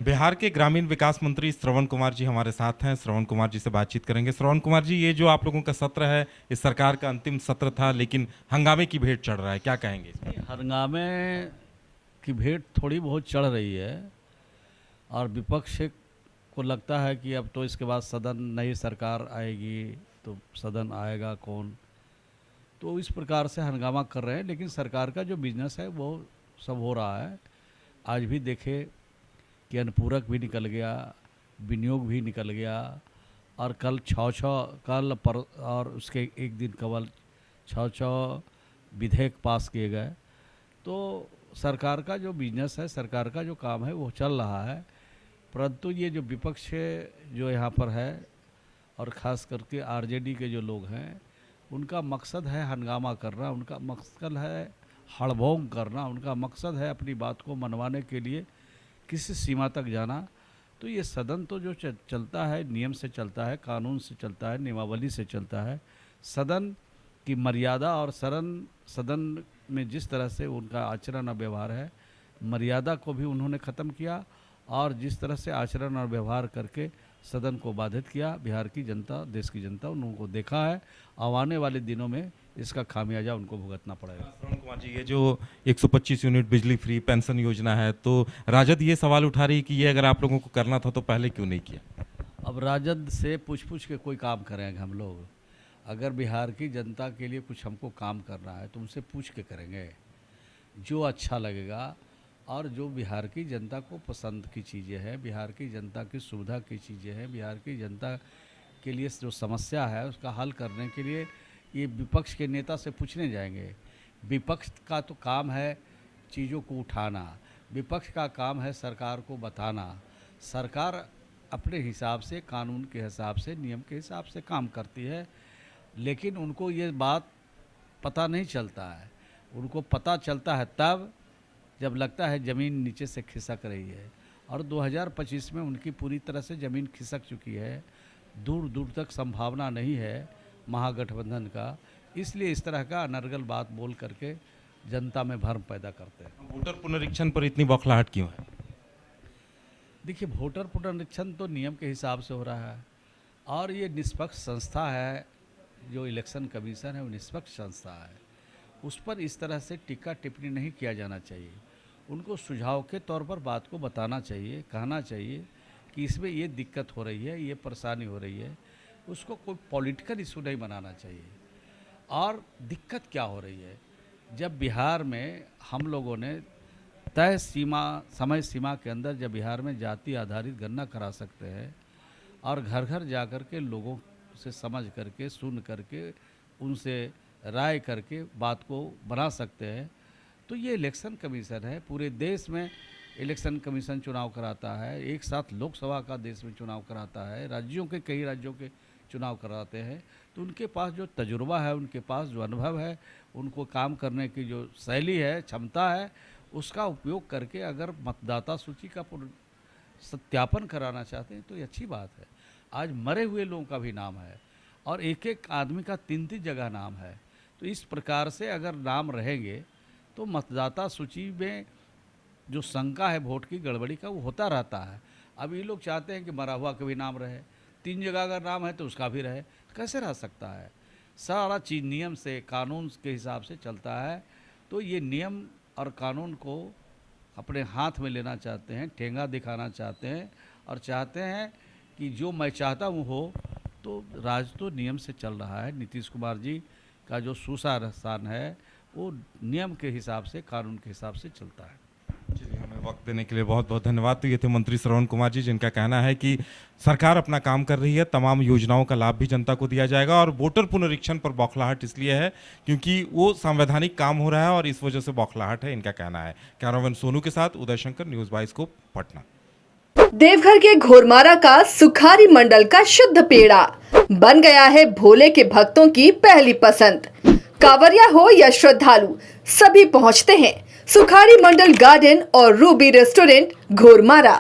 बिहार के ग्रामीण विकास मंत्री श्रवण कुमार जी हमारे साथ हैं। श्रवण कुमार जी से बातचीत करेंगे। श्रवण कुमार जी, ये जो आप लोगों का सत्र है, इस सरकार का अंतिम सत्र था, लेकिन हंगामे की भेंट चढ़ रहा है, क्या कहेंगे इसमें? हंगामे की भेंट थोड़ी बहुत चढ़ रही है और विपक्ष को लगता है कि अब तो इसके बाद सदन, नई सरकार आएगी तो सदन आएगा कौन, तो इस प्रकार से हंगामा कर रहे हैं। लेकिन सरकार का जो बिजनेस है वो सब हो रहा है। आज भी देखे कि अनुपूरक भी निकल गया, विनियोग भी निकल गया और कल कल पर और उसके एक दिन कबल 6 विधेयक पास किए गए। तो सरकार का जो बिजनेस है, सरकार का जो काम है वो चल रहा है। परंतु ये जो विपक्ष जो यहाँ पर है और ख़ास करके आरजेडी के जो लोग हैं, उनका मकसद है हंगामा करना, उनका मकसद है हड़बोंग करना, उनका मकसद है अपनी बात को मनवाने के लिए किसी सीमा तक जाना। तो ये सदन तो जो चलता है नियम से चलता है, कानून से चलता है, नियमावली से चलता है। सदन की मर्यादा और सदन में जिस तरह से उनका आचरण और व्यवहार है, मर्यादा को भी उन्होंने ख़त्म किया और जिस तरह से आचरण और व्यवहार करके सदन को बाधित किया, बिहार की जनता, देश की जनता उनको देखा है। आने वाले दिनों में इसका खामियाजा उनको भुगतना पड़ेगा। श्रवण कुमार जी, ये जो 125 यूनिट बिजली फ्री पेंशन योजना है, तो राजद ये सवाल उठा रही है कि ये अगर आप लोगों को करना था तो पहले क्यों नहीं किया? अब राजद से पूछ के कोई काम करेंगे हम लोग? अगर बिहार की जनता के लिए कुछ हमको काम करना है तो उनसे पूछ के करेंगे, जो अच्छा लगेगा और जो बिहार की जनता को पसंद की चीज़ें हैं, बिहार की जनता की सुविधा की चीज़ें हैं, बिहार की जनता के लिए जो समस्या है उसका हल करने के लिए ये विपक्ष के नेता से पूछने जाएंगे। विपक्ष का तो काम है चीज़ों को उठाना, विपक्ष का काम है सरकार को बताना। सरकार अपने हिसाब से, कानून के हिसाब से, नियम के हिसाब से काम करती है, लेकिन उनको ये बात पता नहीं चलता है। उनको पता चलता है तब जब लगता है ज़मीन नीचे से खिसक रही है, और 2025 में उनकी पूरी तरह से ज़मीन खिसक चुकी है। दूर दूर तक संभावना नहीं है महागठबंधन का, इसलिए इस तरह का अनर्गल बात बोल करके जनता में भ्रम पैदा करते हैं। वोटर पुनरीक्षण पर इतनी बौखलाहट क्यों है? देखिए, वोटर पुनरीक्षण तो नियम के हिसाब से हो रहा है और ये निष्पक्ष संस्था है। जो इलेक्शन कमीशन है वो निष्पक्ष संस्था है, उस पर इस तरह से टीका टिप्पणी नहीं किया जाना चाहिए। उनको सुझाव के तौर पर बात को बताना चाहिए, कहना चाहिए कि इसमें ये दिक्कत हो रही है, ये परेशानी हो रही है। उसको कोई पॉलिटिकल इशू नहीं बनाना चाहिए। और दिक्कत क्या हो रही है, जब बिहार में हम लोगों ने तय समय सीमा के अंदर जब बिहार में जाति आधारित गणना करा सकते हैं और घर घर जा कर के लोगों से समझ करके, सुन करके, उनसे राय करके बात को बना सकते हैं, तो ये इलेक्शन कमीशन है। पूरे देश में इलेक्शन कमीशन चुनाव कराता है, एक साथ लोकसभा का देश में चुनाव कराता है, कई राज्यों के चुनाव कराते हैं। तो उनके पास जो तजुर्बा है, उनके पास जो अनुभव है, उनको काम करने की जो शैली है, क्षमता है, उसका उपयोग करके अगर मतदाता सूची का सत्यापन कराना चाहते हैं तो ये अच्छी बात है। आज मरे हुए लोगों का भी नाम है और एक एक आदमी का 3-3 जगह नाम है। तो इस प्रकार से अगर नाम रहेंगे तो मतदाता सूची में जो शंका है वोट की गड़बड़ी का, वो होता रहता है। अब ये लोग चाहते हैं कि मरा हुआ का भी नाम रहे, 3 जगह अगर नाम है तो उसका भी रहे, कैसे रह सकता है? सारा चीज़ नियम से, कानून के हिसाब से चलता है। तो ये नियम और कानून को अपने हाथ में लेना चाहते हैं, ठेंगा दिखाना चाहते हैं और चाहते हैं कि जो मैं चाहता हूँ हो। तो राज तो नियम से चल रहा है। नीतीश कुमार जी का जो सुशासन है वो नियम के हिसाब से, कानून के हिसाब से चलता है। चलिए, हमें वक्त देने के लिए बहुत बहुत धन्यवाद। तो ये थे मंत्री श्रवण कुमार जी, जिनका कहना है कि सरकार अपना काम कर रही है, तमाम योजनाओं का लाभ भी जनता को दिया जाएगा और वोटर पुनरीक्षण पर बौखलाहट इसलिए है क्योंकि वो संवैधानिक काम हो रहा है और इस वजह से बौखलाहट है, इनका कहना है। कैमरामैन सोनू के साथ उदय शंकर, न्यूज़ 22 को पटना। देवघर के घोरमारा का सुखारी मंडल का शुद्ध पेड़ा बन गया है भोले के भक्तों की पहली पसंद। कांवरिया हो या श्रद्धालु, सभी पहुंचते हैं सुखारी मंडल गार्डन और रूबी रेस्टोरेंट घोरमारा।